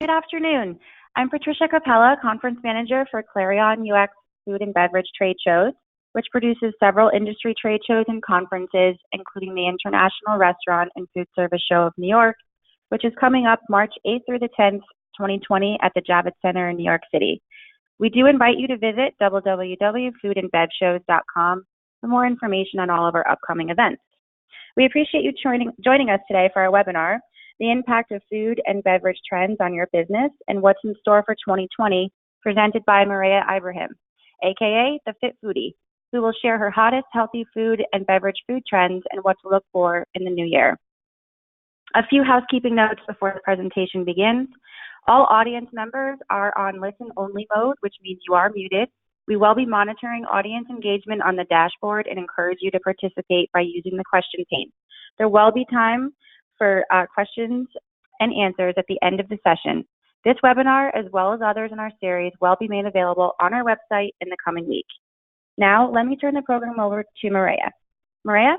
Good afternoon. I'm Patricia Capella, Conference Manager for Clarion UX Food and Beverage Trade Shows, which produces several industry trade shows and conferences, including the International Restaurant and Food Service Show of New York, which is coming up March 8th through the 10th, 2020 at the Javits Center in New York City. We do invite you to visit www.foodandbevshows.com for more information on all of our upcoming events. We appreciate you joining us today for our webinar, The Impact of Food and Beverage Trends on Your Business and What's in Store for 2020, presented by Mareya Ibrahim, aka the Fit Foodie, who will share her hottest healthy food and beverage food trends and what to look for in the new year. A few housekeeping notes before the presentation begins. All audience members are on listen-only mode, which means you are muted. We will be monitoring audience engagement on the dashboard and encourage you to participate by using the question pane. There will be time for questions and answers at the end of the session. This webinar, as well as others in our series, will be made available on our website in the coming week. Now, let me turn the program over to Mareya. Mareya?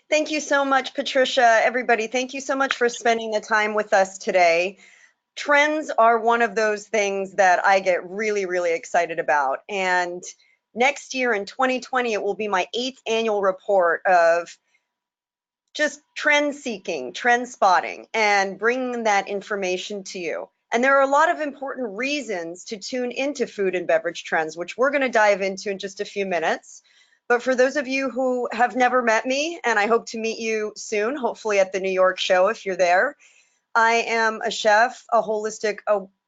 Thank you so much, Patricia. Everybody, thank you so much for spending the time with us today. Trends are one of those things that I get really, really excited about. And next year in 2020, it will be my 8th annual report of just trend seeking, trend spotting, and bringing that information to you. And there are a lot of important reasons to tune into food and beverage trends, which we're going to dive into in just a few minutes. But for those of you who have never met me, and I hope to meet you soon, hopefully at the New York show if you're there, I am a chef, a holistic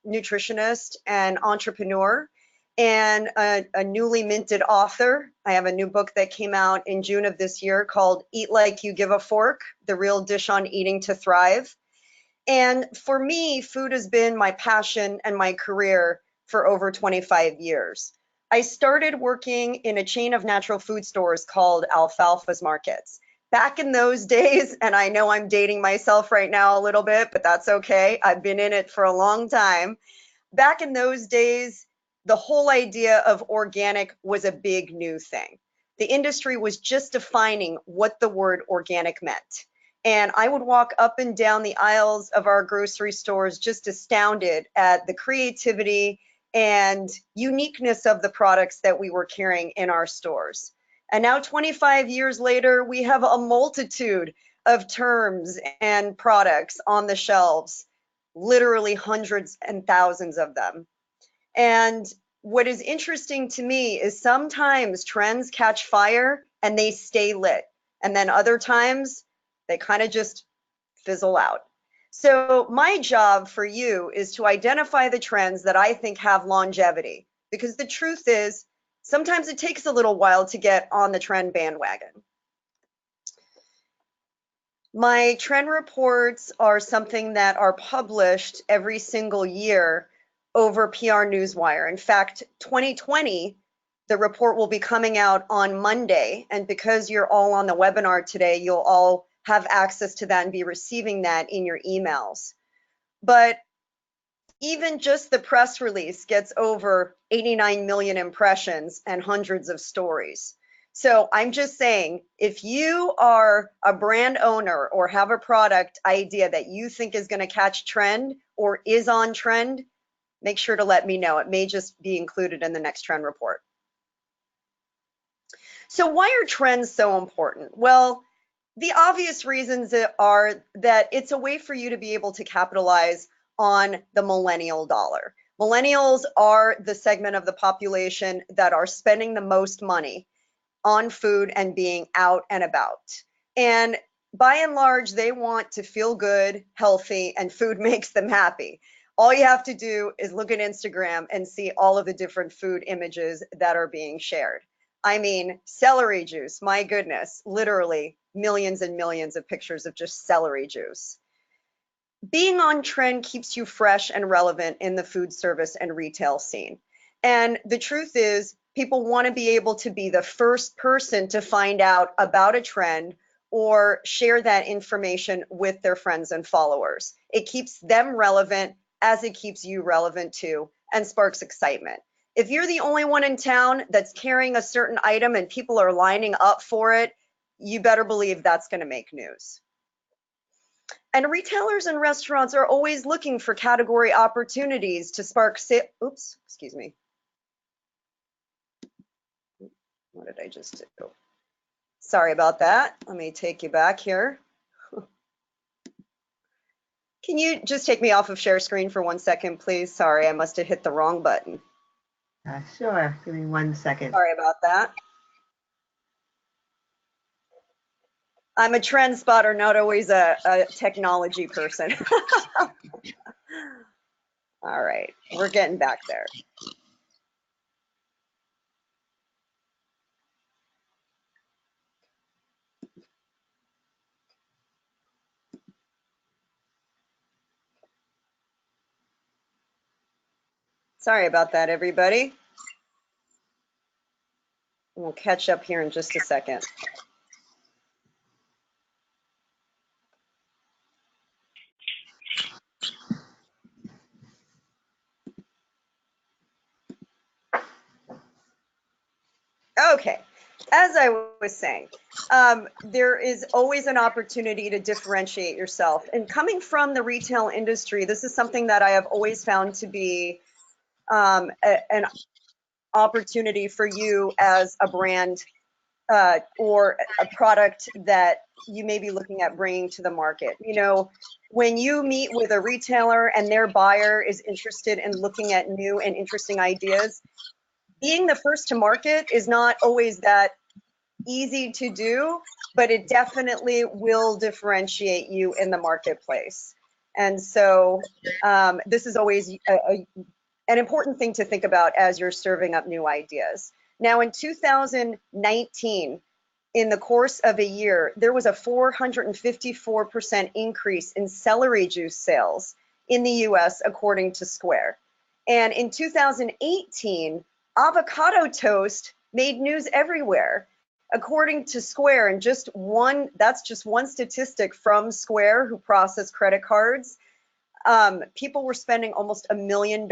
nutritionist, and entrepreneur, and a newly minted author. I have a new book that came out in June of this year called Eat Like You Give a Fork, The Real Dish on Eating to Thrive. And for me, food has been my passion and my career for over 25 years. I started working in a chain of natural food stores called Alfalfa's Markets. Back in those days, and I know I'm dating myself right now a little bit, but that's okay. I've been in it for a long time. Back in those days, the whole idea of organic was a big new thing. The industry was just defining what the word organic meant. And I would walk up and down the aisles of our grocery stores just astounded at the creativity and uniqueness of the products that we were carrying in our stores. And now 25 years later, we have a multitude of terms and products on the shelves, literally hundreds and thousands of them. And what is interesting to me is sometimes trends catch fire and they stay lit. And then other times they kind of just fizzle out. So my job for you is to identify the trends that I think have longevity, because the truth is, sometimes it takes a little while to get on the trend bandwagon. My trend reports are something that are published every single year over PR Newswire. In fact, 2020, the report will be coming out on Monday. And because you're all on the webinar today, you'll all have access to that and be receiving that in your emails. But even just the press release gets over 89 million impressions and hundreds of stories. So I'm just saying, if you are a brand owner or have a product idea that you think is going to catch trend or is on trend, make sure to let me know. It may just be included in the next trend report. So why are trends so important? Well, the obvious reasons are that it's a way for you to be able to capitalize on the millennial dollar. Millennials are the segment of the population that are spending the most money on food and being out and about. And by and large, they want to feel good, healthy, and food makes them happy. All you have to do is look at Instagram and see all of the different food images that are being shared. I mean, celery juice, my goodness, literally millions and millions of pictures of just celery juice. Being on trend keeps you fresh and relevant in the food service and retail scene. And the truth is, people want to be able to be the first person to find out about a trend or share that information with their friends and followers. It keeps them relevant as it keeps you relevant too, and sparks excitement. If you're the only one in town that's carrying a certain item and people are lining up for it, you better believe that's going to make news. And retailers and restaurants are always looking for category opportunities to spark sales. Oops, excuse me. What did I just do? Sorry about that. Let me take you back here. Can you just take me off of share screen for 1 second, please? Sorry, I must have hit the wrong button. Sure. Give me 1 second. Sorry about that. I'm a trend spotter, not always a technology person. All right, we're getting back there. Sorry about that, everybody. We'll catch up here in just a second. Okay, as I was saying, there is always an opportunity to differentiate yourself. And coming from the retail industry, this is something that I have always found to be an opportunity for you as a brand or a product that you may be looking at bringing to the market. You know, when you meet with a retailer and their buyer is interested in looking at new and interesting ideas, being the first to market is not always that easy to do, but it definitely will differentiate you in the marketplace. And so this is always an important thing to think about as you're serving up new ideas. Now, in 2019, in the course of a year, there was a 454% increase in celery juice sales in the US, according to Square. And in 2018, avocado toast made news everywhere. According to Square, and that's just one statistic from Square, who process credit cards, people were spending almost $1 million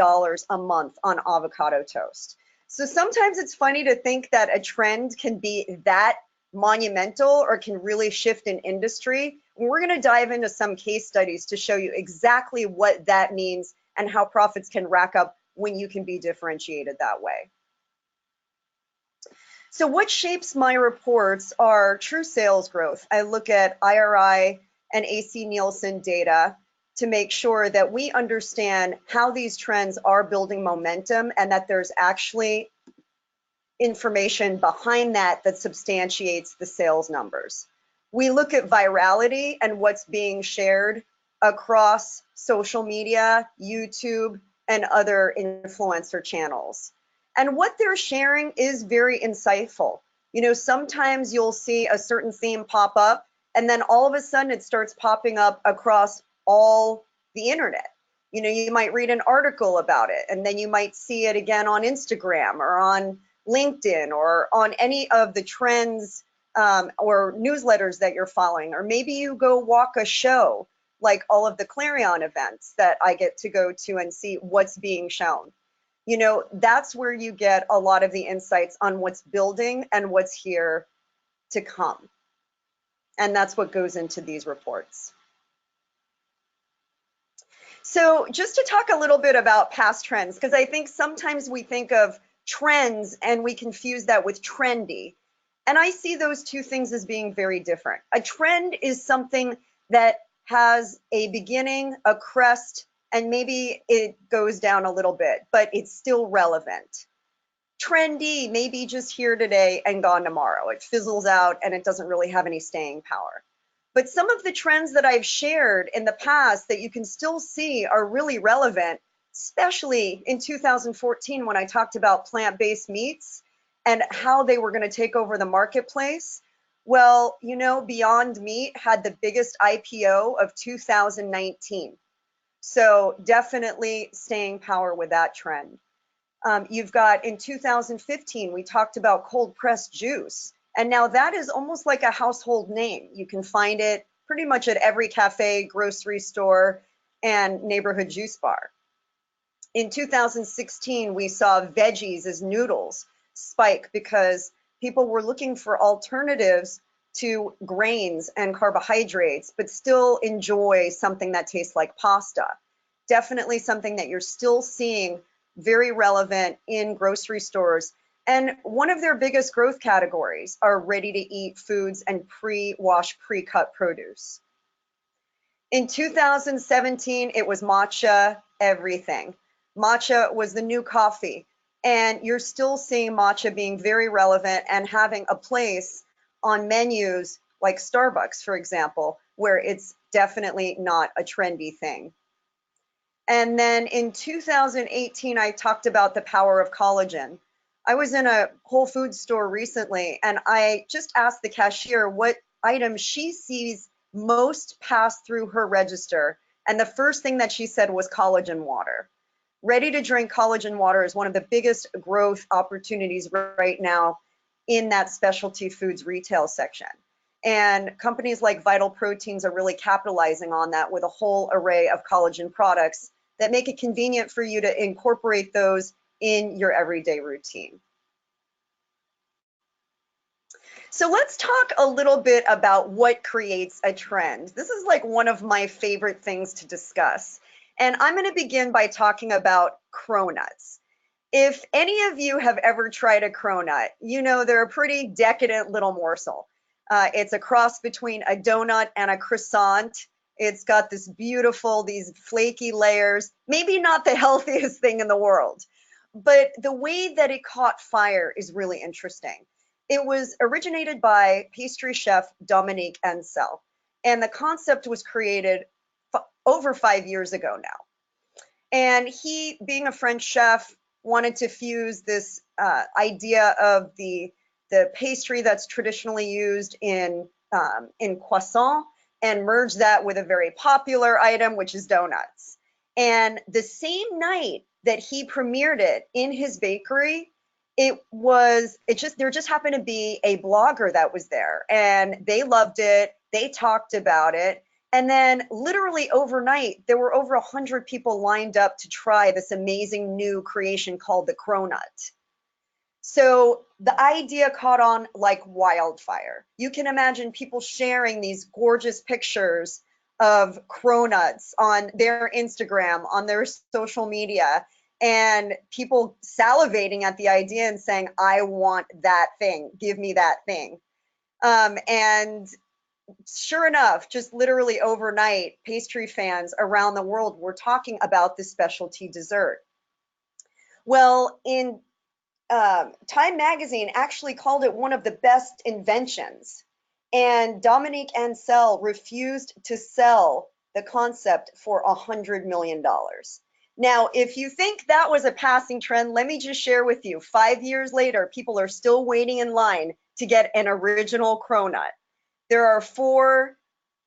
a month on avocado toast. So sometimes it's funny to think that a trend can be that monumental or can really shift an industry. And we're going to dive into some case studies to show you exactly what that means and how profits can rack up when you can be differentiated that way. So what shapes my reports are true sales growth. I look at IRI and AC Nielsen data to make sure that we understand how these trends are building momentum and that there's actually information behind that that substantiates the sales numbers. We look at virality and what's being shared across social media, YouTube, and other influencer channels. And what they're sharing is very insightful. You know, sometimes you'll see a certain theme pop up, and then all of a sudden it starts popping up across all the internet. You know, you might read an article about it, and then you might see it again on Instagram or on LinkedIn or on any of the trends or newsletters that you're following. Or maybe you go walk a show, like all of the Clarion events that I get to go to and see what's being shown. You know, that's where you get a lot of the insights on what's building and what's here to come. And that's what goes into these reports. So just to talk a little bit about past trends, because I think sometimes we think of trends and we confuse that with trendy. And I see those two things as being very different. A trend is something that has a beginning, a crest, and maybe it goes down a little bit, but it's still relevant. Trendy may be just here today and gone tomorrow. It fizzles out and it doesn't really have any staying power. But some of the trends that I've shared in the past that you can still see are really relevant, especially in 2014 when I talked about plant-based meats and how they were going to take over the marketplace. Well, you know, Beyond Meat had the biggest IPO of 2019. So definitely staying power with that trend. You've got in 2015, we talked about cold pressed juice. And now that is almost like a household name. You can find it pretty much at every cafe, grocery store, and neighborhood juice bar. In 2016, we saw veggies as noodles spike because people were looking for alternatives to grains and carbohydrates, but still enjoy something that tastes like pasta. Definitely something that you're still seeing very relevant in grocery stores. And one of their biggest growth categories are ready-to-eat foods and pre-washed, pre-cut produce. In 2017, it was matcha everything. Matcha was the new coffee, and you're still seeing matcha being very relevant and having a place on menus like Starbucks, for example, where it's definitely not a trendy thing. And then in 2018, I talked about the power of collagen. I was in a Whole Foods store recently, and I just asked the cashier what item she sees most pass through her register. And the first thing that she said was collagen water. Ready to drink collagen water is one of the biggest growth opportunities right now in that specialty foods retail section. And companies like Vital Proteins are really capitalizing on that with a whole array of collagen products that make it convenient for you to incorporate those in your everyday routine. So let's talk a little bit about what creates a trend. This is like one of my favorite things to discuss. And I'm going to begin by talking about cronuts. If any of you have ever tried a cronut, you know they're a pretty decadent little morsel. It's a cross between a donut and a croissant. It's got these flaky layers, maybe not the healthiest thing in the world, but the way that it caught fire is really interesting. It was originated by pastry chef Dominique Ansel, and the concept was created over 5 years ago now. And he, being a French chef, wanted to fuse this idea of the pastry that's traditionally used in croissant and merge that with a very popular item, which is donuts. And the same night that he premiered it in his bakery, there just happened to be a blogger that was there, and they loved it. They talked about it. And then literally overnight, there were over 100 people lined up to try this amazing new creation called the cronut. So the idea caught on like wildfire. You can imagine people sharing these gorgeous pictures of cronuts on their Instagram, on their social media, and people salivating at the idea and saying, I want that thing, give me that thing. And sure enough, just literally overnight, pastry fans around the world were talking about this specialty dessert. Well, in Time magazine actually called it one of the best inventions, and Dominique Ansel refused to sell the concept for $100 million. Now, if you think that was a passing trend, let me just share with you, 5 years later, people are still waiting in line to get an original cronut. There are 4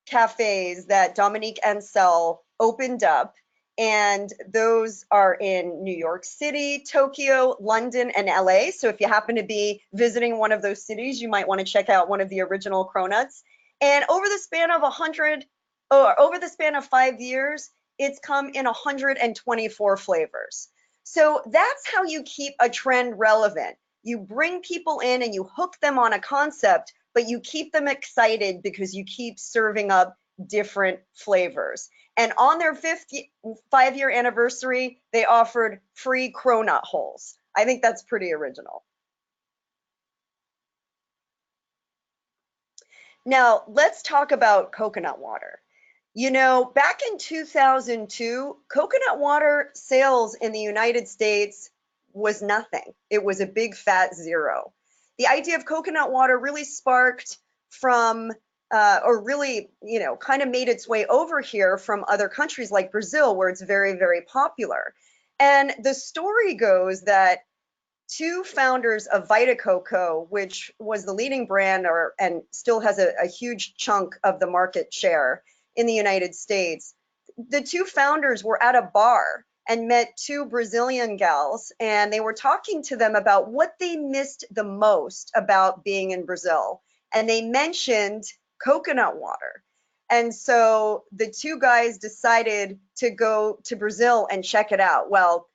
cafes that Dominique Ansel opened up, and those are in New York City, Tokyo, London, and LA. So if you happen to be visiting one of those cities, you might want to check out one of the original cronuts. And over the span of 5 years, it's come in 124 flavors. So that's how you keep a trend relevant. You bring people in and you hook them on a concept, but you keep them excited because you keep serving up different flavors. And on their 5-year anniversary, they offered free cronut holes. I think that's pretty original. Now, let's talk about coconut water. You know, back in 2002, coconut water sales in the United States was nothing. It was a big fat zero. The idea of coconut water really sparked from, kind of made its way over here from other countries like Brazil, where it's very, very popular. And the story goes that 2 founders of Vita Coco, which was the leading brand and still has a huge chunk of the market share in the United States, the 2 founders were at a bar and met 2 Brazilian gals, and they were talking to them about what they missed the most about being in Brazil. And they mentioned coconut water. And so the 2 guys decided to go to Brazil and check it out. Well,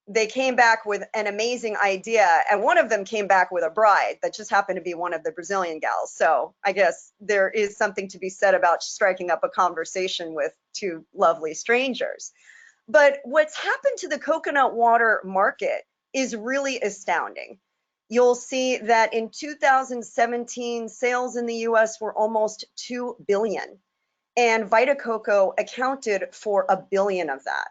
they came back with an amazing idea, and one of them came back with a bride that just happened to be one of the Brazilian gals. So I guess there is something to be said about striking up a conversation with two lovely strangers. But what's happened to the coconut water market is really astounding. You'll see that in 2017, sales in the US were almost 2 billion, and Vita Coco accounted for a billion of that.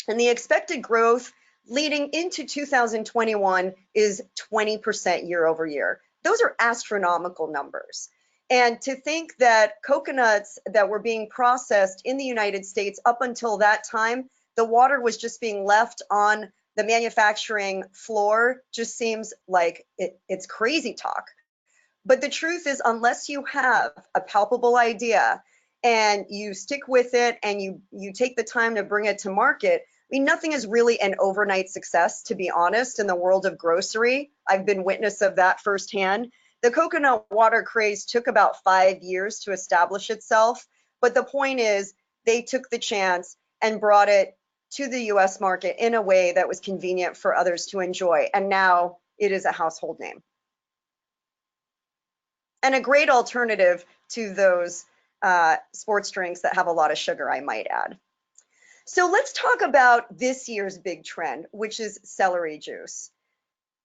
And the expected growth leading into 2021 is 20% year over year. Those are astronomical numbers. And to think that coconuts that were being processed in the United States up until that time, the water was just being left on the manufacturing floor just seems like it's crazy talk. But the truth is, unless you have a palpable idea and you stick with it and you take the time to bring it to market, I mean, nothing is really an overnight success, to be honest, in the world of grocery. I've been witness of that firsthand. The coconut water craze took about 5 years to establish itself, but the point is they took the chance and brought it to the US market in a way that was convenient for others to enjoy, and now it is a household name. And a great alternative to those sports drinks that have a lot of sugar, I might add. So let's talk about this year's big trend, which is celery juice.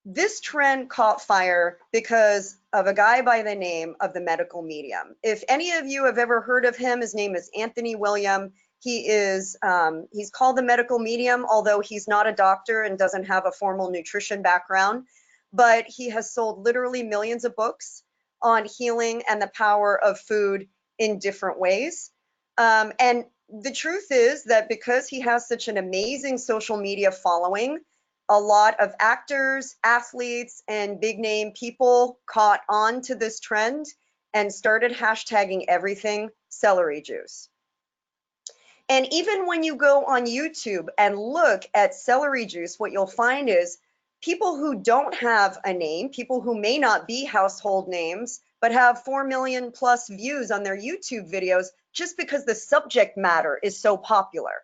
This trend caught fire because of a guy by the name of the medical medium. If any of you have ever heard of him, his name is Anthony William. He's called the medical medium, although he's not a doctor and doesn't have a formal nutrition background, but he has sold literally millions of books on healing and the power of food in different ways. And the truth is that because he has such an amazing social media following, a lot of actors, athletes, and big name people caught on to this trend and started hashtagging everything celery juice. And even when you go on YouTube and look at celery juice, what you'll find is people who don't have a name, people who may not be household names, but have 4 million plus views on their YouTube videos just because the subject matter is so popular.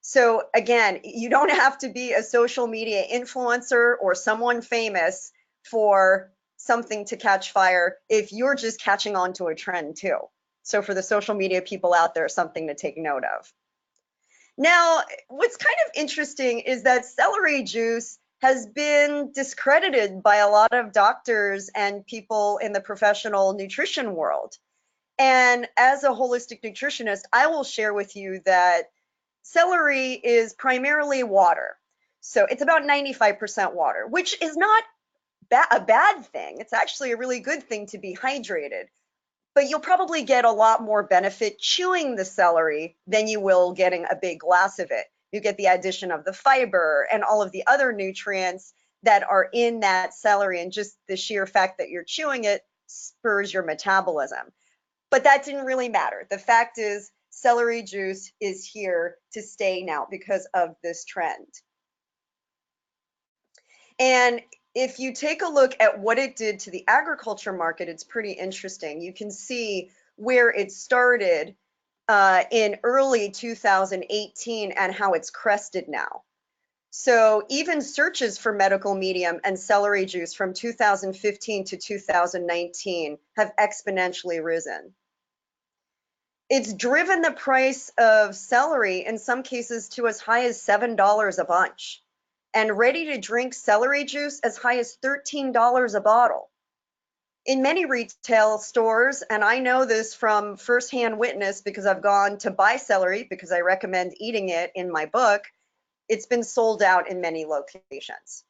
So again, you don't have to be a social media influencer or someone famous for something to catch fire if you're just catching on to a trend too. So for the social media people out there, something to take note of. Now, what's kind of interesting is that celery juice has been discredited by a lot of doctors and people in the professional nutrition world. And as a holistic nutritionist, I will share with you that celery is primarily water. So it's about 95% water, which is not a bad thing. It's actually a really good thing to be hydrated. But you'll probably get a lot more benefit chewing the celery than you will getting a big glass of it. You get the addition of the fiber and all of the other nutrients that are in that celery, and just the sheer fact that you're chewing it spurs your metabolism. But that didn't really matter. The fact is, celery juice is here to stay now because of this trend. And if you take a look at what it did to the agriculture market, it's pretty interesting. You can see where it started in early 2018 and how it's crested now. So even searches for medical medium and celery juice from 2015 to 2019 have exponentially risen. It's driven the price of celery in some cases to as high as $7 a bunch, and ready-to-drink celery juice as high as $13 a bottle. In many retail stores, and I know this from firsthand witness because I've gone to buy celery because I recommend eating it in my book, it's been sold out in many locations.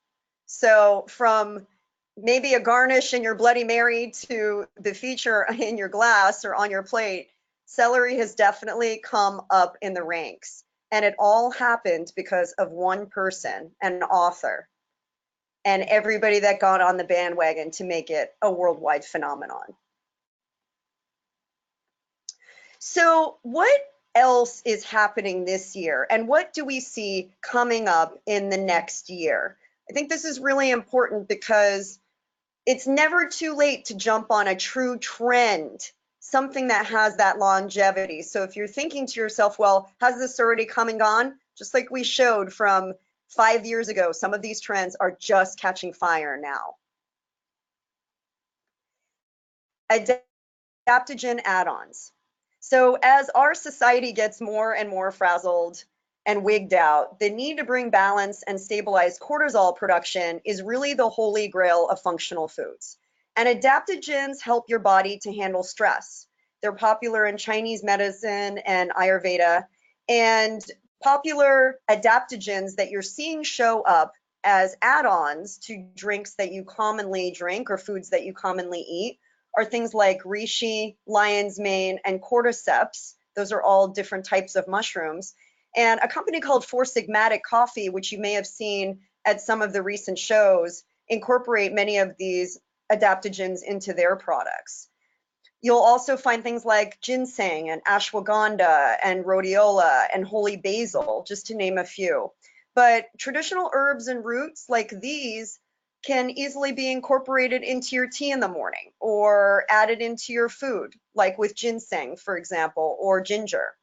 So from maybe a garnish in your Bloody Mary to the feature in your glass or on your plate, celery has definitely come up in the ranks. And it all happened because of one person, an author, and everybody that got on the bandwagon to make it a worldwide phenomenon. So what else is happening this year, and what do we see coming up in the next year? I think this is really important because it's never too late to jump on a true trend, something that has that longevity. So if you're thinking to yourself, well, has this already come and gone? Just like we showed from 5 years ago. Some of these trends are just catching fire now. Adaptogen add-ons. So as our society gets more and more frazzled and wigged out, the need to bring balance and stabilize cortisol production is really the holy grail of functional foods. And adaptogens help your body to handle stress. They're popular in Chinese medicine and Ayurveda, and popular adaptogens that you're seeing show up as add-ons to drinks that you commonly drink or foods that you commonly eat are things like reishi, lion's mane, and cordyceps. Those are all different types of mushrooms. And a company called Four Sigmatic Coffee, which you may have seen at some of the recent shows, incorporate many of these adaptogens into their products. You'll also find things like ginseng and ashwagandha and rhodiola and holy basil, just to name a few. But traditional herbs and roots like these can easily be incorporated into your tea in the morning or added into your food, like with ginseng, for example, or ginger.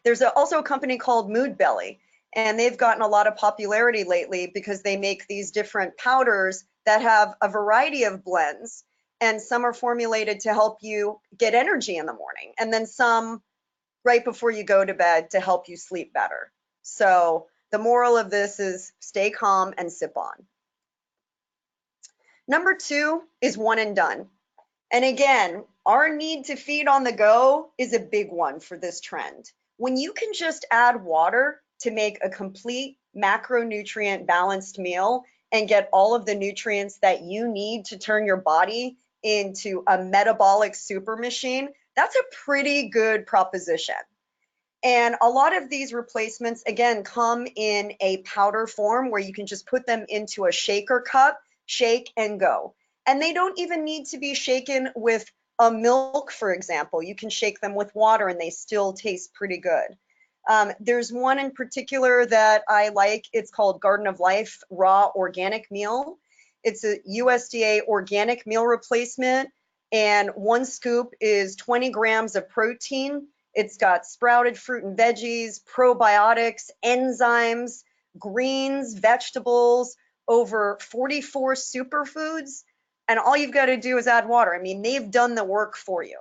There's also a company called Mood Belly, and they've gotten a lot of popularity lately because they make these different powders that have a variety of blends, and some are formulated to help you get energy in the morning, and then some right before you go to bed to help you sleep better. So the moral of this is stay calm and sip on. Number 2 is one and done. And again, our need to feed on the go is a big one for this trend. When you can just add water to make a complete macronutrient balanced meal and get all of the nutrients that you need to turn your body into a metabolic super machine, that's a pretty good proposition. And a lot of these replacements, again, come in a powder form where you can just put them into a shaker cup, shake and go. And they don't even need to be shaken with a milk, for example. You can shake them with water and they still taste pretty good. There's one in particular that I like. It's called Garden of Life Raw Organic Meal. It's a USDA organic meal replacement, and 1 scoop is 20 grams of protein. It's got sprouted fruit and veggies, probiotics, enzymes, greens, vegetables, over 44 superfoods, and all you've got to do is add water. I mean, they've done the work for you.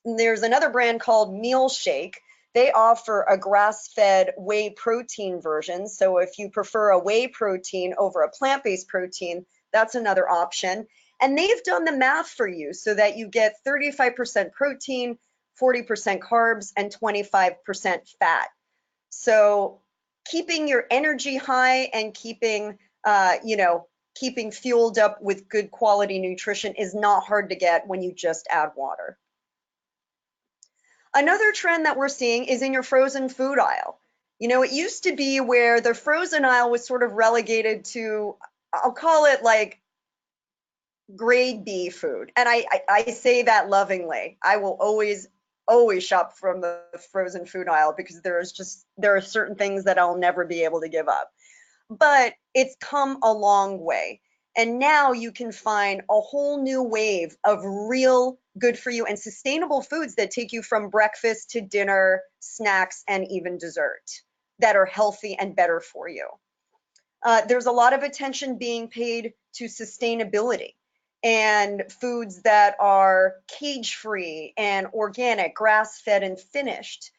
And there's another brand called Meal Shake. They offer a grass-fed whey protein version. So if you prefer a whey protein over a plant-based protein, that's another option. And they've done the math for you so that you get 35% protein, 40% carbs, and 25% fat. So keeping your energy high and keeping fueled up with good quality nutrition is not hard to get when you just add water. Another trend that we're seeing is in your frozen food aisle. You know, it used to be where the frozen aisle was sort of relegated to, I'll call it like grade B food. And I say that lovingly. I will always shop from the frozen food aisle because there are certain things that I'll never be able to give up. But it's come a long way. And now you can find a whole new wave of real good for you and sustainable foods that take you from breakfast to dinner, snacks, and even dessert that are healthy and better for you. There's a lot of attention being paid to sustainability and foods that are cage-free and organic, grass-fed and finished.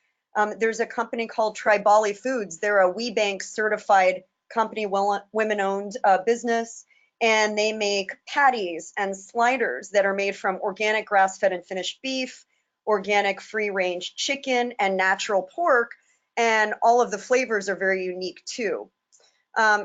There's a company called Tribali Foods. They're a WeBank certified company, women-owned business, and they make patties and sliders that are made from organic grass-fed and finished beef, organic free-range chicken, and natural pork, and all of the flavors are very unique too.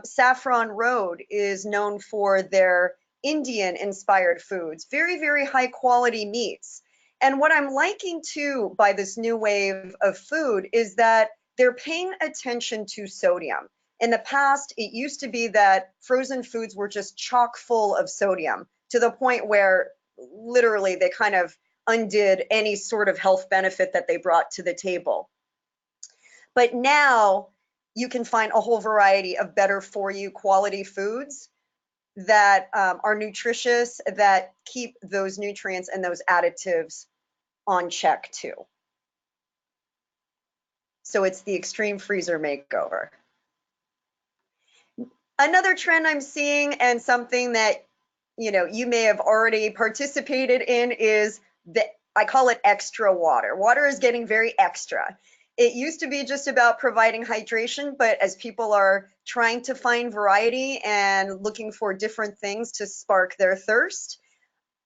Saffron Road is known for their Indian-inspired foods, very, very high-quality meats. And what I'm liking too by this new wave of food is that they're paying attention to sodium. In the past, it used to be that frozen foods were just chock full of sodium to the point where literally they kind of undid any sort of health benefit that they brought to the table. But now you can find a whole variety of better for you quality foods that are nutritious, that keep those nutrients and those additives on check too. So it's the extreme freezer makeover. Another trend I'm seeing, and something that you may have already participated in, is I call it extra water. Water is getting very extra. It used to be just about providing hydration, but as people are trying to find variety and looking for different things to spark their thirst,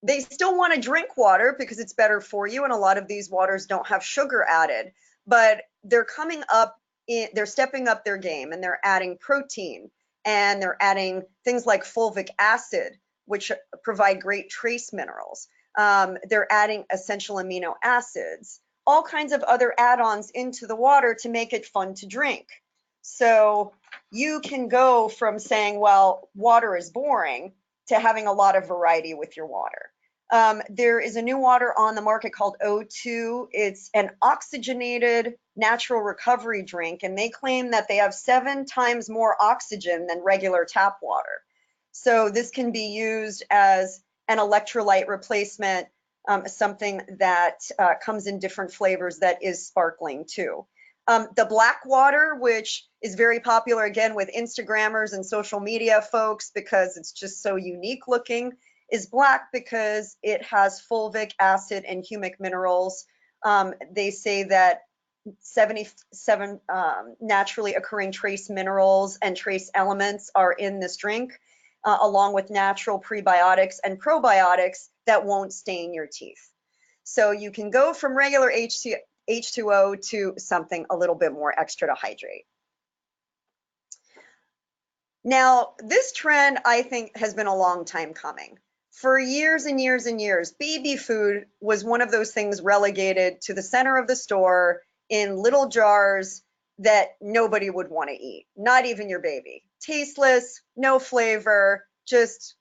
they still want to drink water because it's better for you, and a lot of these waters don't have sugar added, but they're stepping up their game, and they're adding protein, and they're adding things like fulvic acid, which provide great trace minerals. They're adding essential amino acids, all kinds of other add-ons into the water to make it fun to drink. So you can go from saying, well, water is boring, to having a lot of variety with your water. There is a new water on the market called O2. It's an oxygenated natural recovery drink, and they claim that they have 7 times more oxygen than regular tap water. So this can be used as an electrolyte replacement, something that comes in different flavors that is sparkling too. The black water, which is very popular again with Instagrammers and social media folks because it's just so unique looking, is black because it has fulvic acid and humic minerals. They say that 77 naturally occurring trace minerals and trace elements are in this drink, along with natural prebiotics and probiotics that won't stain your teeth. So you can go from regular H2O to something a little bit more extra to hydrate. Now, this trend, I think, has been a long time coming. For years and years and years, baby food was one of those things relegated to the center of the store in little jars that nobody would want to eat, not even your baby. Tasteless, no flavor, just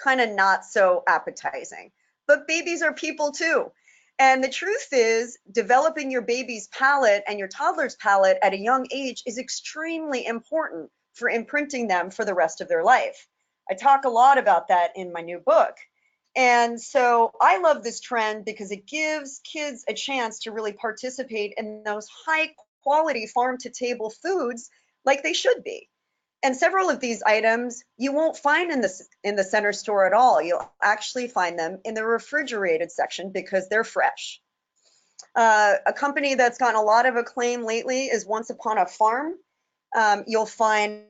kind of not so appetizing. But babies are people too. And the truth is, developing your baby's palate and your toddler's palate at a young age is extremely important for imprinting them for the rest of their life. I talk a lot about that in my new book. And so I love this trend because it gives kids a chance to really participate in those high quality farm to table foods like they should be. And several of these items you won't find in the center store at all. You'll actually find them in the refrigerated section because they're fresh. A company that's gotten a lot of acclaim lately is Once Upon a Farm. You'll find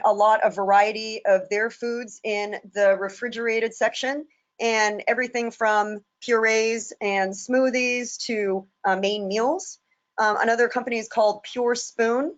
a lot of variety of their foods in the refrigerated section, and everything from purees and smoothies to main meals. Another company is called Pure Spoon,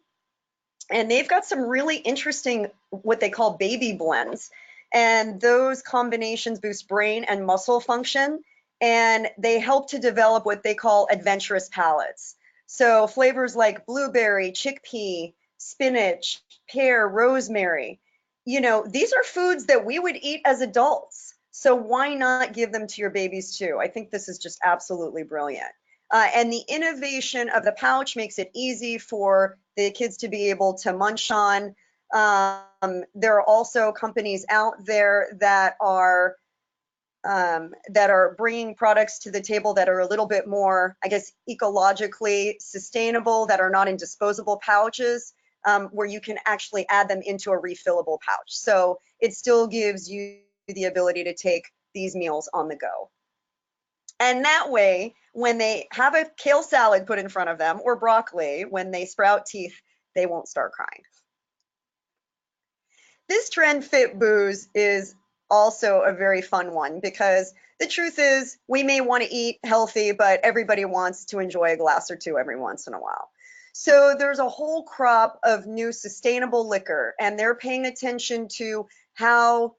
and they've got some really interesting what they call baby blends, and those combinations boost brain and muscle function, and they help to develop what they call adventurous palates. So flavors like blueberry, chickpea, spinach, pear, rosemary, these are foods that we would eat as adults. So why not give them to your babies too? I think this is just absolutely brilliant. And the innovation of the pouch makes it easy for the kids to be able to munch on. There are also companies out there that are bringing products to the table that are a little bit more, I guess, ecologically sustainable, that are not in disposable pouches, where you can actually add them into a refillable pouch. So it still gives you the ability to take these meals on the go. And that way, when they have a kale salad put in front of them or broccoli, when they sprout teeth, they won't start crying. This trend, Fit Booze, is also a very fun one because the truth is we may want to eat healthy, but everybody wants to enjoy a glass or two every once in a while. So there's a whole crop of new sustainable liquor, and they're paying attention to how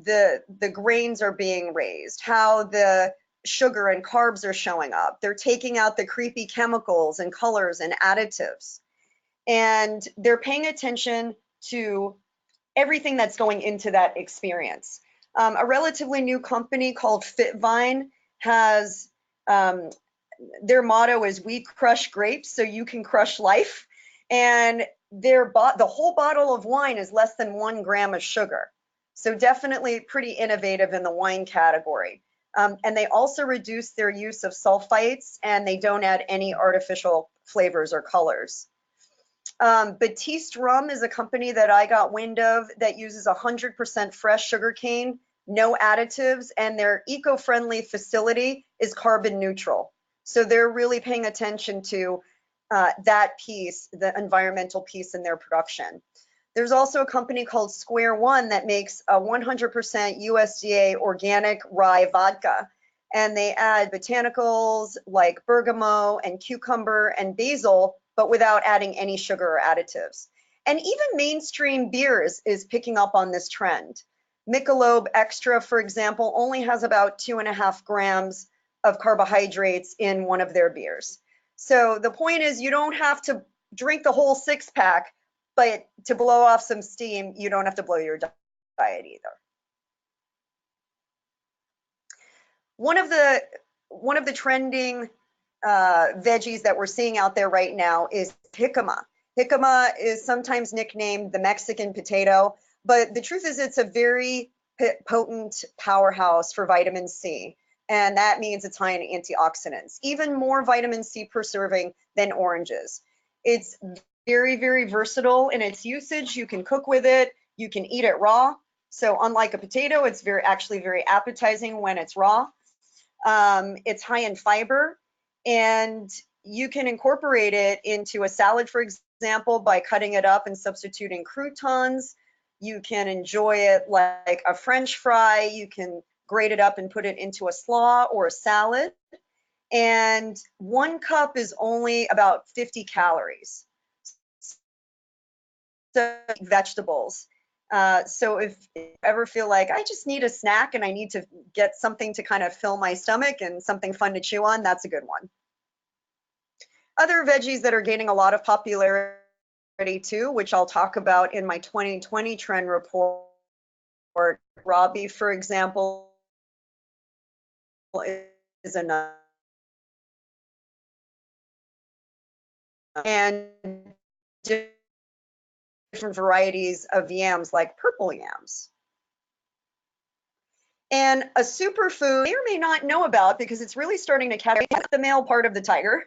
the grains are being raised, how the sugar and carbs are showing up. They're taking out the creepy chemicals and colors and additives. And they're paying attention to everything that's going into that experience. A relatively new company called Fitvine has, their motto is "We crush grapes so you can crush life." And the whole bottle of wine is less than 1 gram of sugar. So definitely pretty innovative in the wine category. And they also reduce their use of sulfites, and they don't add any artificial flavors or colors. Batiste Rum is a company that I got wind of that uses 100% fresh sugarcane, no additives, and their eco-friendly facility is carbon neutral. So they're really paying attention to that piece, the environmental piece in their production. There's also a company called Square One that makes a 100% USDA organic rye vodka. And they add botanicals like bergamot and cucumber and basil, but without adding any sugar or additives. And even mainstream beers is picking up on this trend. Michelob Extra, for example, only has about 2.5 grams of carbohydrates in one of their beers. So the point is, you don't have to drink the whole 6-pack, but to blow off some steam, you don't have to blow your diet either. One of the trending veggies that we're seeing out there right now is jicama. Jicama is sometimes nicknamed the Mexican potato, but the truth is it's a very potent powerhouse for vitamin C, and that means it's high in antioxidants, even more vitamin C per serving than oranges. It's very, very versatile in its usage. You can cook with it, you can eat it raw. So unlike a potato, it's actually very appetizing when it's raw. It's high in fiber, and you can incorporate it into a salad, for example, by cutting it up and substituting croutons. You can enjoy it like a French fry. You can grate it up and put it into a slaw or a salad. And 1 cup is only about 50 calories. So vegetables. So if you ever feel like I just need a snack and I need to get something to kind of fill my stomach and something fun to chew on, that's a good one. Other veggies that are gaining a lot of popularity too, which I'll talk about in my 2020 trend report. Raw beef, for example, is another. And different varieties of yams like purple yams. And a superfood you may or may not know about because it's really starting to catch the male part of the tiger.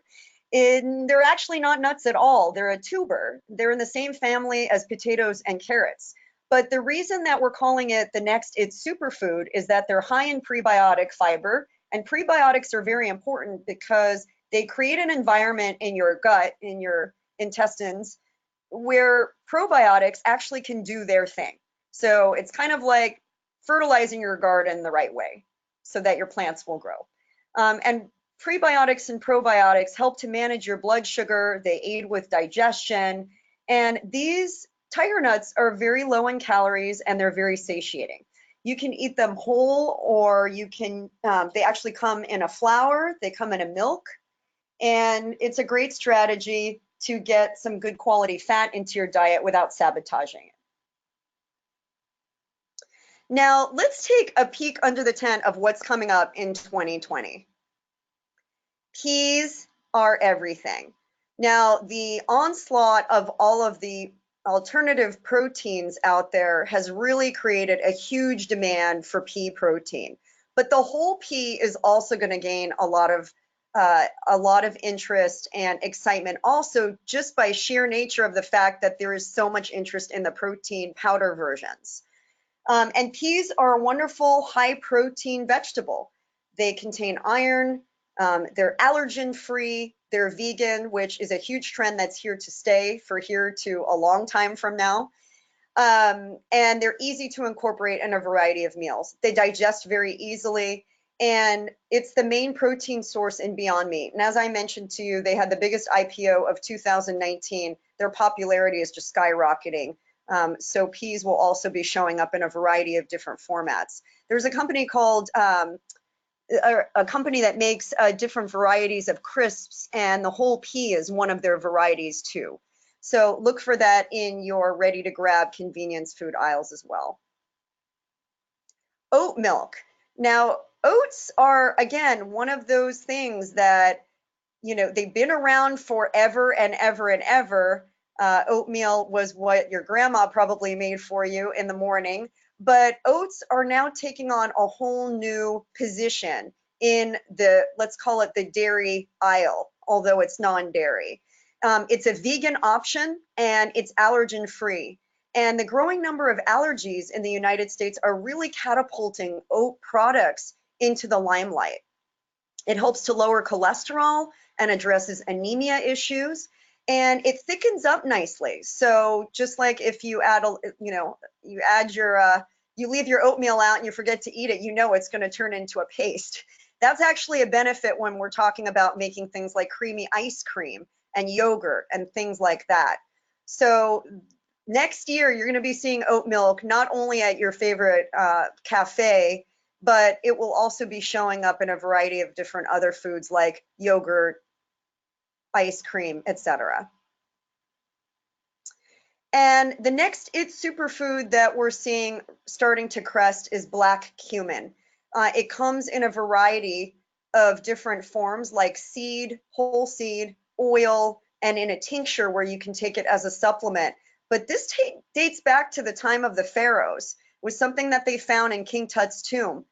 They're actually not nuts at all. They're a tuber. They're in the same family as potatoes and carrots. But the reason that we're calling it the next It's superfood is that they're high in prebiotic fiber. And prebiotics are very important because they create an environment in your gut, in your intestines, where probiotics actually can do their thing. So it's kind of like fertilizing your garden the right way so that your plants will grow. And prebiotics and probiotics help to manage your blood sugar. They aid with digestion. And these tiger nuts are very low in calories and they're very satiating. You can eat them whole, or you can, they actually come in a flour, they come in a milk, and it's a great strategy to get some good quality fat into your diet without sabotaging it. Now, let's take a peek under the tent of what's coming up in 2020. Peas are everything. Now, the onslaught of all of the alternative proteins out there has really created a huge demand for pea protein. But the whole pea is also going to gain a lot of interest and excitement also just by sheer nature of the fact that there is so much interest in the protein powder versions. And peas are a wonderful high protein vegetable. They contain iron, they're allergen free, they're vegan, which is a huge trend that's here to stay for here to a long time from now. And they're easy to incorporate in a variety of meals. They digest very easily, and it's the main protein source in Beyond Meat. And as I mentioned to you, they had the biggest IPO of 2019. Their popularity is just skyrocketing. So peas will also be showing up in a variety of different formats. There's a company called, a company that makes different varieties of crisps, and the whole pea is one of their varieties too. So look for that in your ready to grab convenience food aisles as well. Oat milk. Now, oats are, again, one of those things that, you know, they've been around forever and ever and ever. Oatmeal was what your grandma probably made for you in the morning, but oats are now taking on a whole new position in the, let's call it the dairy aisle, although it's non-dairy. It's a vegan option and it's allergen free. And the growing number of allergies in the United States are really catapulting oat products into the limelight. It helps to lower cholesterol and addresses anemia issues, and it thickens up nicely. So just like if you add, you add you leave your oatmeal out and you forget to eat it, it's going to turn into a paste. That's actually a benefit when we're talking about making things like creamy ice cream and yogurt and things like that. So next year, you're going to be seeing oat milk not only at your favorite cafe, but it will also be showing up in a variety of different other foods like yogurt, ice cream, etc. And the next It's superfood that we're seeing starting to crest is black cumin. It comes in a variety of different forms like seed, whole seed, oil, and in a tincture where you can take it as a supplement. But this dates back to the time of the pharaohs. It was something that they found in King Tut's tomb.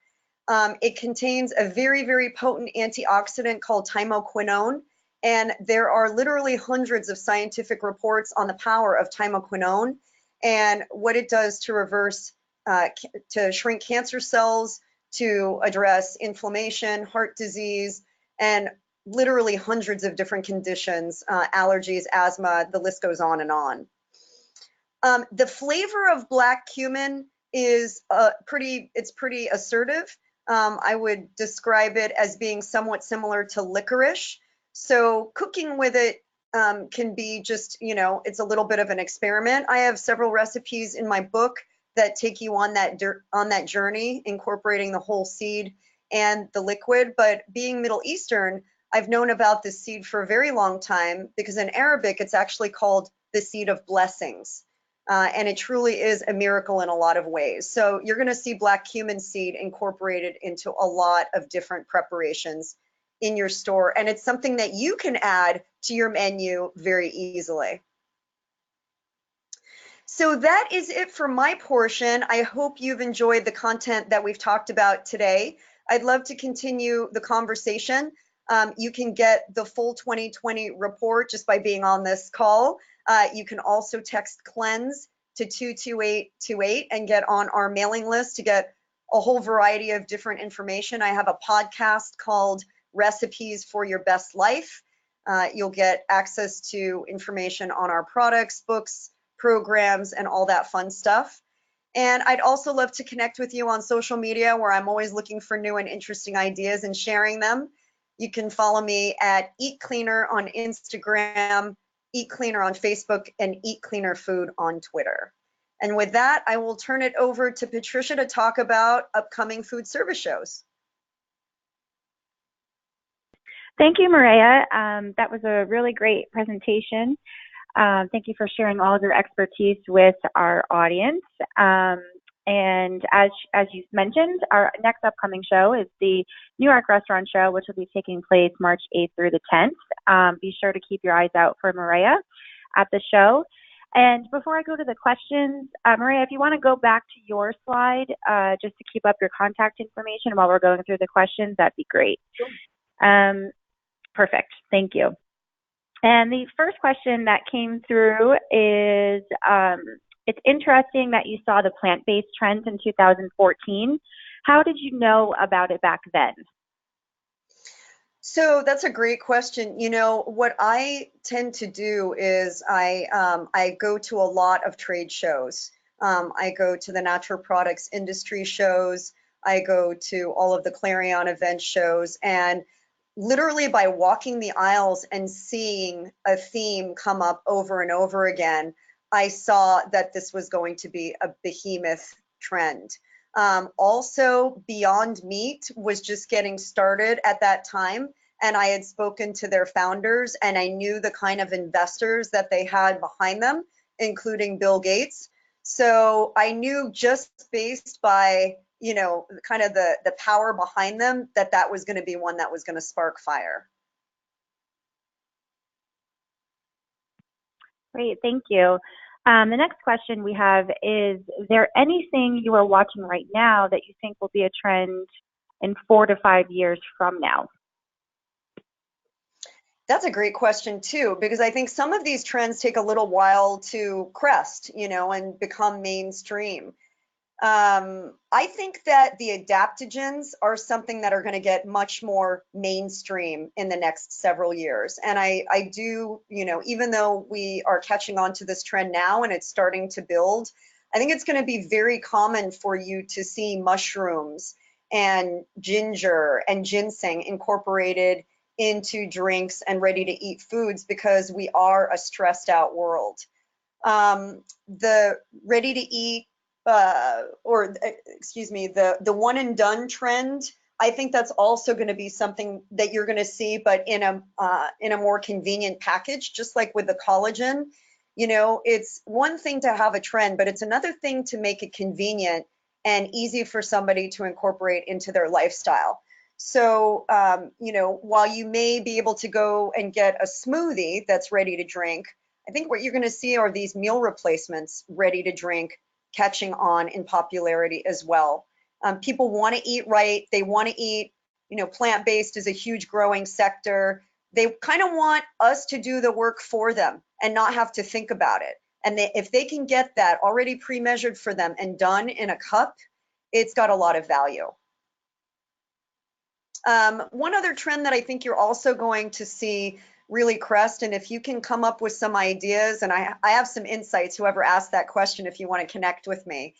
It contains a very, very potent antioxidant called thymoquinone, and there are literally hundreds of scientific reports on the power of thymoquinone and what it does to reverse, to shrink cancer cells, to address inflammation, heart disease, and literally hundreds of different conditions, allergies, asthma, the list goes on and on. The flavor of black cumin is pretty assertive. I would describe it as being somewhat similar to licorice. So cooking with it can be just, it's a little bit of an experiment. I have several recipes in my book that take you on that journey, incorporating the whole seed and the liquid. But being Middle Eastern, I've known about this seed for a very long time because in Arabic, it's actually called the seed of blessings. And it truly is a miracle in a lot of ways. So you're going to see black cumin seed incorporated into a lot of different preparations in your store. And it's something that you can add to your menu very easily. So that is it for my portion. I hope you've enjoyed the content that we've talked about today. I'd love to continue the conversation. You can get the full 2020 report just by being on this call. You can also text CLEANSE to 22828 and get on our mailing list to get a whole variety of different information. I have a podcast called Recipes for Your Best Life. You'll get access to information on our products, books, programs, and all that fun stuff. And I'd also love to connect with you on social media where I'm always looking for new and interesting ideas and sharing them. You can follow me at Eat Cleaner on Instagram, Eat Cleaner on Facebook, and Eat Cleaner Food on Twitter. And with that, I will turn it over to Patricia to talk about upcoming food service shows. Thank you, Mareya. That was a really great presentation. Thank you for sharing all of your expertise with our audience. And as you mentioned, our next upcoming show is the New York Restaurant Show, which will be taking place March 8th through the 10th. Be sure to keep your eyes out for Mareya at the show. And before I go to the questions, Mareya, if you want to go back to your slide, just to keep up your contact information while we're going through the questions, that'd be great. Sure. Perfect. Thank you. And the first question that came through is, it's interesting that you saw the plant-based trends in 2014. How did you know about it back then? So that's a great question. What I tend to do is I go to a lot of trade shows. I go to the natural products industry shows. I go to all of the Clarion event shows, and literally by walking the aisles and seeing a theme come up over and over again, I saw that this was going to be a behemoth trend. Also, Beyond Meat was just getting started at that time, and I had spoken to their founders, and I knew the kind of investors that they had behind them, including Bill Gates. So I knew just based by kind of the power behind them, that was going to be one that was going to spark fire. Great, thank you. The next question we have is there anything you are watching right now that you think will be a trend in 4 to 5 years from now? That's a great question too, because I think some of these trends take a little while to crest, and become mainstream. I think that the adaptogens are something that are going to get much more mainstream in the next several years. And I do, even though we are catching on to this trend now and it's starting to build, I think it's going to be very common for you to see mushrooms and ginger and ginseng incorporated into drinks and ready to eat foods because we are a stressed out world. The ready to eat excuse me, the one and done trend, I think that's also going to be something that you're going to see, but in a more convenient package, just like with the collagen. It's one thing to have a trend, but it's another thing to make it convenient and easy for somebody to incorporate into their lifestyle. So, while you may be able to go and get a smoothie that's ready to drink, I think what you're going to see are these meal replacements ready to drink catching on in popularity as well. People want to eat right. They want to eat, plant-based is a huge growing sector. They kind of want us to do the work for them and not have to think about it. And if they can get that already pre-measured for them and done in a cup, it's got a lot of value. One other trend that I think you're also going to see really crest, and if you can come up with some ideas, and I have some insights, whoever asked that question, if you want to connect with me,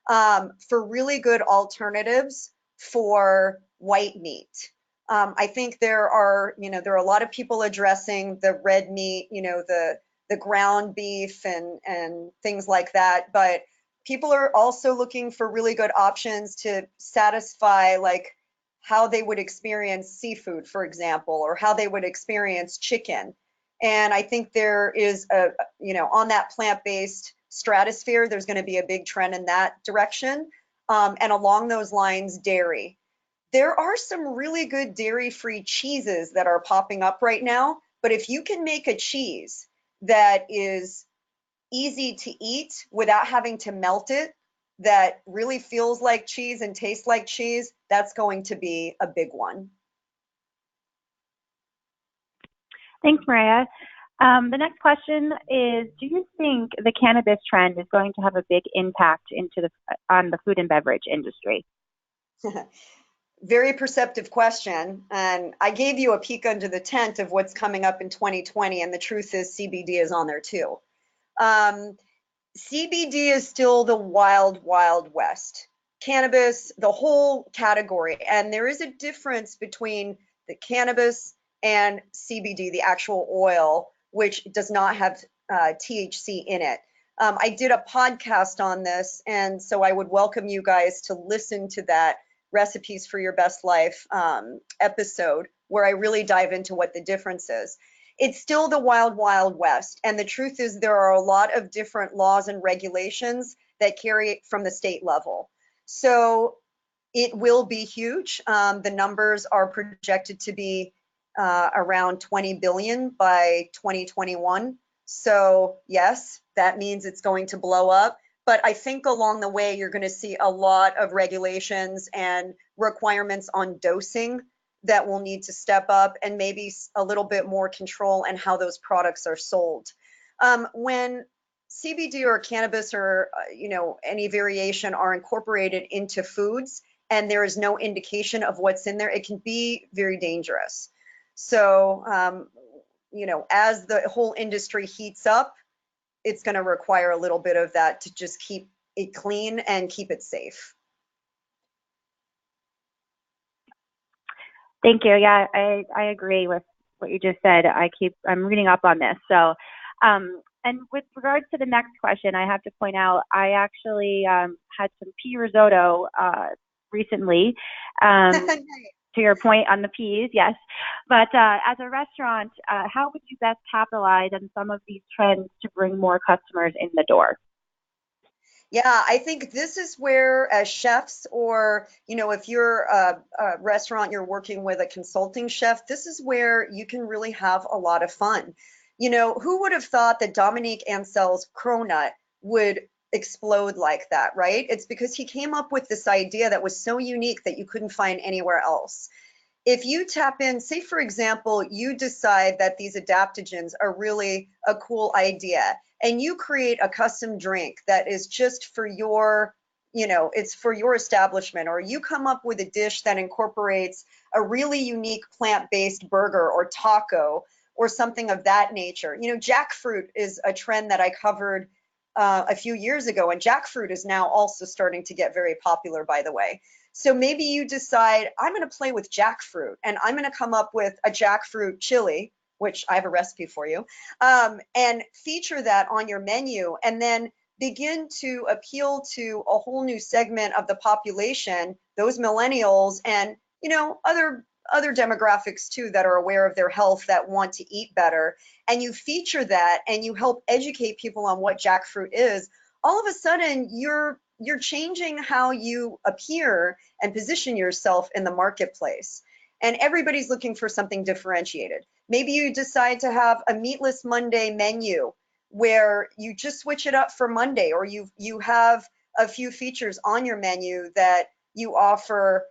for really good alternatives for white meat. I think there are a lot of people addressing the red meat, the ground beef and things like that, but people are also looking for really good options to satisfy like how they would experience seafood, for example, or how they would experience chicken. And I think there is on that plant-based stratosphere, there's going to be a big trend in that direction. And along those lines, dairy. There are some really good dairy-free cheeses that are popping up right now, but if you can make a cheese that is easy to eat without having to melt it, that really feels like cheese and tastes like cheese, that's going to be a big one. Thanks, Mareya. The next question is, do you think the cannabis trend is going to have a big impact on the food and beverage industry? Very perceptive question. And I gave you a peek under the tent of what's coming up in 2020. And the truth is CBD is on there too. CBD is still the wild, wild west. Cannabis, the whole category. And there is a difference between the cannabis and CBD, the actual oil, which does not have THC in it. I did a podcast on this, and so I would welcome you guys to listen to that Recipes for Your Best Life episode, where I really dive into what the difference is. It's still the wild, wild west. And the truth is there are a lot of different laws and regulations that carry it from the state level. So it will be huge. The numbers are projected to be around 20 billion by 2021. So yes, that means it's going to blow up. But I think along the way, you're going to see a lot of regulations and requirements on dosing that will need to step up, and maybe a little bit more control in how those products are sold. When CBD or cannabis or any variation are incorporated into foods and there is no indication of what's in there, it can be very dangerous. So as the whole industry heats up, it's going to require a little bit of that to just keep it clean and keep it safe. Thank you. Yeah, I agree with what you just said. I'm reading up on this. So, and with regards to the next question, I have to point out, I actually had some pea risotto recently. To your point on the peas, yes. But as a restaurant, how would you best capitalize on some of these trends to bring more customers in the door? Yeah, I think this is where, as chefs, or if you're a restaurant, you're working with a consulting chef, this is where you can really have a lot of fun. Who would have thought that Dominique Ansell's cronut would explode like that, right? It's because he came up with this idea that was so unique that you couldn't find anywhere else. if you tap in, say for example, you decide that these adaptogens are really a cool idea, and you create a custom drink that is just for your, it's for your establishment, or you come up with a dish that incorporates a really unique plant-based burger or taco or something of that nature. Jackfruit is a trend that I covered a few years ago, and jackfruit is now also starting to get very popular, by the way. So maybe you decide, I'm going to play with jackfruit, and I'm going to come up with a jackfruit chili, which I have a recipe for you, and feature that on your menu, and then begin to appeal to a whole new segment of the population, those millennials, and other demographics too that are aware of their health, that want to eat better, and you feature that and you help educate people on what jackfruit is. All of a sudden you're changing how you appear and position yourself in the marketplace. And everybody's looking for something differentiated. Maybe you decide to have a meatless Monday menu where you just switch it up for Monday, or you have a few features on your menu that you offer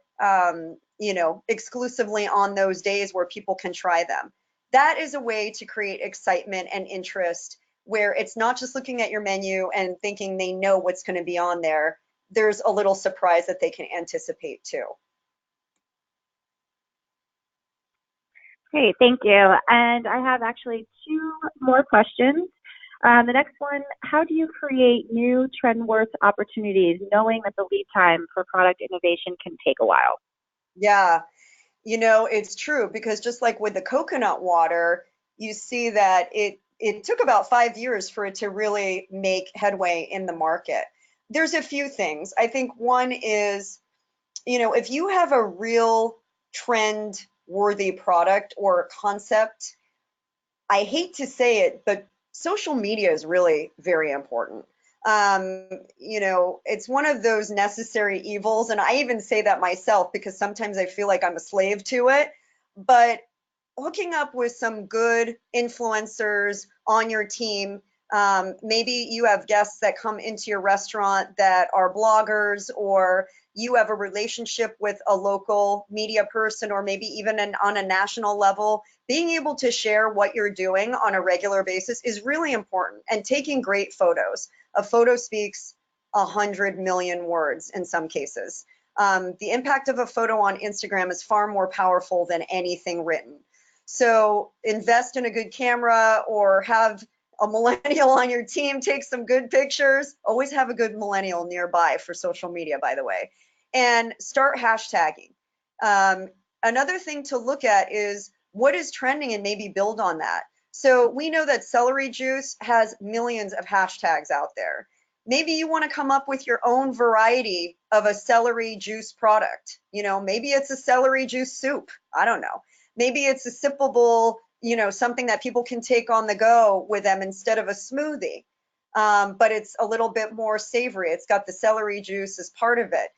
exclusively on those days where people can try them. That is a way to create excitement and interest, where it's not just looking at your menu and thinking they know what's going to be on there. There's a little surprise that they can anticipate too. Great, thank you. And I have actually two more questions. The next one, how do you create new trend-worth opportunities, knowing that the lead time for product innovation can take a while? Yeah, it's true, because just like with the coconut water, you see that it took about 5 years for it to really make headway in the market. There's a few things. I think one is, if you have a real trend worthy product or concept, I hate to say it, but social media is really very important. It's one of those necessary evils, and I even say that myself because sometimes I feel like I'm a slave to it. But hooking up with some good influencers on your team, maybe you have guests that come into your restaurant that are bloggers, or you have a relationship with a local media person, or maybe even on a national level. Being able to share what you're doing on a regular basis is really important, and taking great photos. A photo speaks 100 million words in some cases. The impact of a photo on Instagram is far more powerful than anything written. So invest in a good camera, or have a millennial on your team take some good pictures. Always have a good millennial nearby for social media, by the way. And start hashtagging. Another thing to look at is what is trending, and maybe build on that. So we know that celery juice has millions of hashtags out there. Maybe you want to come up with your own variety of a celery juice product. Maybe it's a celery juice soup. I don't know. Maybe it's a sippable, something that people can take on the go with them instead of a smoothie. But it's a little bit more savory. It's got the celery juice as part of it.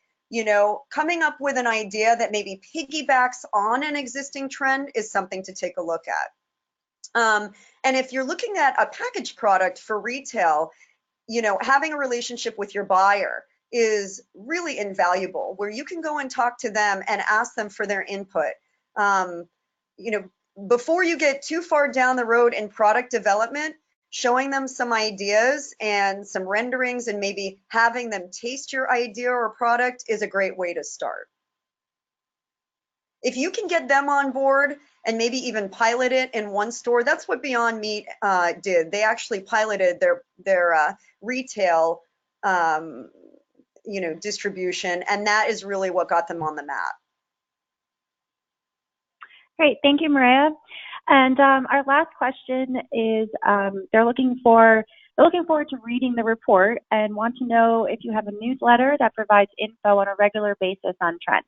Coming up with an idea that maybe piggybacks on an existing trend is something to take a look at. And if you're looking at a packaged product for retail, having a relationship with your buyer is really invaluable, where you can go and talk to them and ask them for their input. Before you get too far down the road in product development, showing them some ideas and some renderings, and maybe having them taste your idea or product is a great way to start. If you can get them on board and maybe even pilot it in one store, that's what Beyond Meat did. They actually piloted their retail distribution, and that is really what got them on the map. Great, thank you, Mareya. And our last question is, they're looking forward to reading the report and want to know if you have a newsletter that provides info on a regular basis on trends.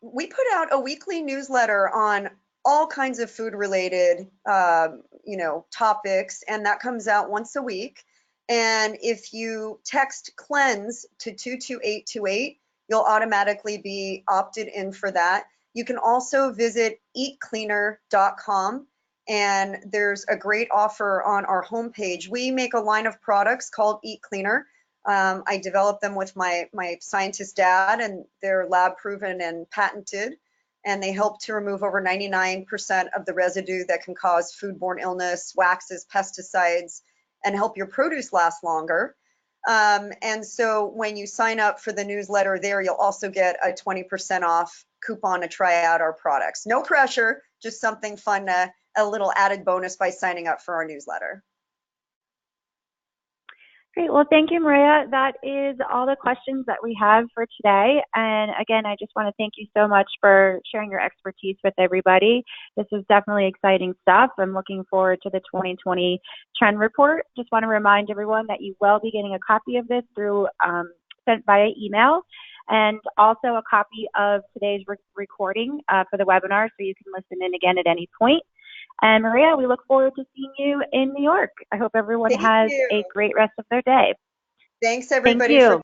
We put out a weekly newsletter on all kinds of food related, topics, and that comes out once a week. And if you text CLEANSE to 22828, you'll automatically be opted in for that. You can also visit eatcleaner.com, and there's a great offer on our homepage. We make a line of products called Eat Cleaner. I developed them with my scientist dad, and they're lab proven and patented. And they help to remove over 99% of the residue that can cause foodborne illness, waxes, pesticides, and help your produce last longer. And so when you sign up for the newsletter there, you'll also get a 20% off coupon to try out our products. No pressure, just something fun, a little added bonus by signing up for our newsletter. Great. Well, thank you, Mareya. That is all the questions that we have for today. And again, I just want to thank you so much for sharing your expertise with everybody. This is definitely exciting stuff. I'm looking forward to the 2020 trend report. Just want to remind everyone that you will be getting a copy of this through sent via email, and also a copy of today's recording for the webinar, so you can listen in again at any point. And Mareya, we look forward to seeing you in New York. I hope everyone has a great rest of their day. Thanks, everybody. Thank you.